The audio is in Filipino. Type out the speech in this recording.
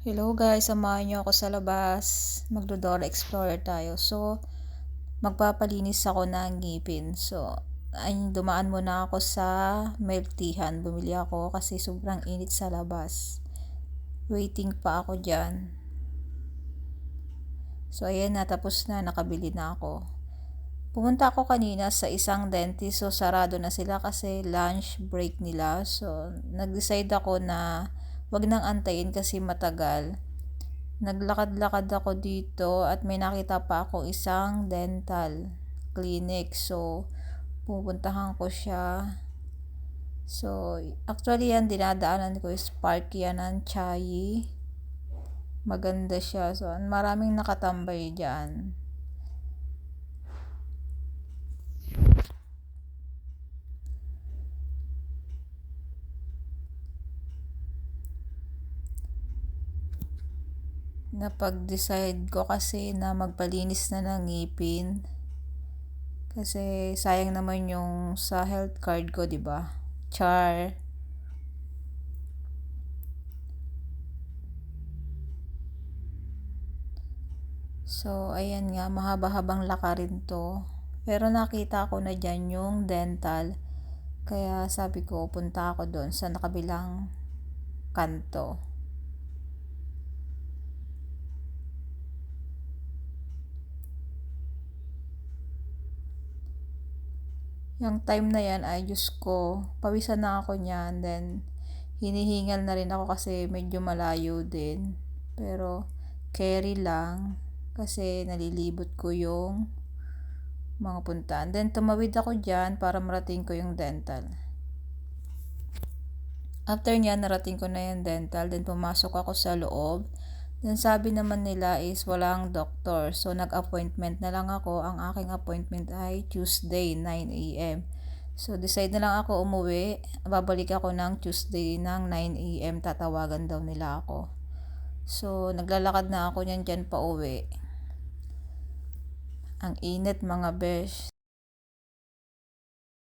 Hello guys, samahan niyo ako sa labas. Magdo-Dora Explorer tayo. So, magpapalinis ako ng ngipin. So, dumaan muna ako sa milk teahan. Bumili ako kasi sobrang init sa labas. Waiting pa ako dyan. So, ayan na, tapos na, nakabili na ako. Pumunta ako kanina sa isang dentist. So, sarado na sila kasi lunch break nila. So, nag-decide ako na wag nang antayin kasi matagal. Naglakad-lakad ako dito at may nakita pa ako isang dental clinic. So, pupuntahan ko siya. So, actually yan, dinadaanan ko is park yan ng Chayi. Maganda siya. So, maraming nakatambay dyan. Napag-decide ko kasi na magpalinis na ng ngipin. Kasi sayang naman yung sa health card ko, 'di ba? Char. So, ayan nga, mahaba-habang lakarin to. Pero nakita ko na dyan yung dental. Kaya sabi ko, punta ako doon sa nakabilang kanto. Yung time na yan ay, Diyos ko, pawisan na ako niyan. Then, hinihingal na rin ako kasi medyo malayo din. Pero, carry lang. Kasi nalilibot ko yung mga puntaan. Then, tumawid ako dyan para marating ko yung dental. After niya, narating ko na yung dental. Then, pumasok ako sa loob. Then, sabi naman nila is walang doktor. So, nag-appointment na lang ako. Ang aking appointment ay Tuesday, 9 a.m. So, decide na lang ako umuwi. Babalik ako ng Tuesday ng 9 a.m. Tatawagan daw nila ako. So, naglalakad na ako niyan dyan pa uwi. Ang init mga besh.